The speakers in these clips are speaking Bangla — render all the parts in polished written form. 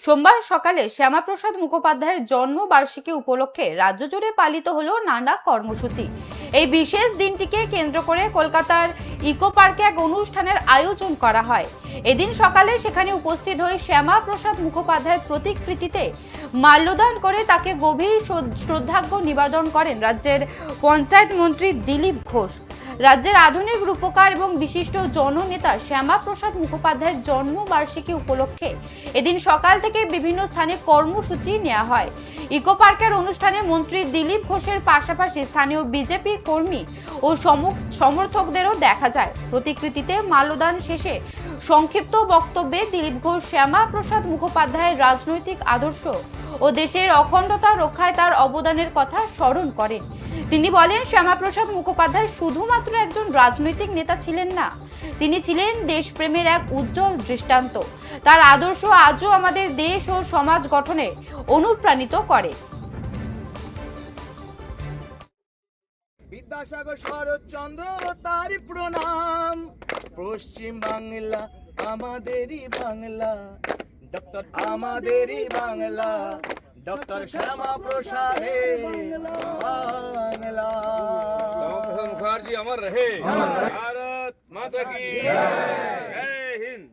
সোমবার সকালে শ্যামাপ্রসাদ মুখোপাধ্যায়ের জন্মবার্ষিকী উপলক্ষে রাজ্য জুড়ে পালিত হলো নানা কর্মসূচি। এই বিশেষ দিনটিকে কেন্দ্র করে কলকাতার ইকো পার্কে এক অনুষ্ঠানের আয়োজন করা হয়। এদিন সকালে সেখানে উপস্থিত হয়ে শ্যামাপ্রসাদ মুখোপাধ্যায়ের প্রতিকৃতিতে মাল্যদান করে তাকে গভীর শ্রদ্ধার্ঘ্য নিবেদন করেন রাজ্যের পঞ্চায়েত মন্ত্রী দিলীপ ঘোষ। রাজ্যের আধুনিক রূপকার এবং বিশিষ্ট জননেতা শ্যামাপ্রসাদ মুখোপাধ্যায়ের জন্মবার্ষিকী উপলক্ষে এদিন সকাল থেকে বিভিন্ন স্থানে কর্মসূচি নেওয়া হয়। ইকো পার্কের অনুষ্ঠানে মন্ত্রী দিলীপ ঘোষের পাশাপাশি স্থানীয় বিজেপি কর্মী ও সমর্থকদেরও দেখা যায়। প্রতিকৃতিতে মাল্যদান শেষে সংক্ষিপ্ত বক্তব্যে দিলীপ ঘোষ শ্যামাপ্রসাদ মুখোপাধ্যায়ের রাজনৈতিক আদর্শ ও দেশের অখণ্ডতা রক্ষায় তার অবদানের কথা স্মরণ করেন। তিনি বলেন, শ্যামাপ্রসাদ মুখোপাধ্যায় শুধুমাত্র একজন রাজনৈতিক নেতা ছিলেন না, তিনি ছিলেন দেশপ্রেমের এক উজ্জ্বল দৃষ্টান্ত। তার আদর্শ আজও আমাদের দেশ ও সমাজ গঠনে অনুপ্রাণিত করে। বিদ্যাসাগর শরৎচন্দ্র তার প্রণাম, পশ্চিম বাংলা আমাদেরই বাংলা, ডক্টর আমাদেরই বাংলা, ডক্টর শ্যামাপ্রসাদের বাংলা। श्यामाप्रसाद मुखर्जी अमर रहे। भारत माता की जय हिंद।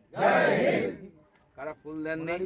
कारा फूल देन नहीं,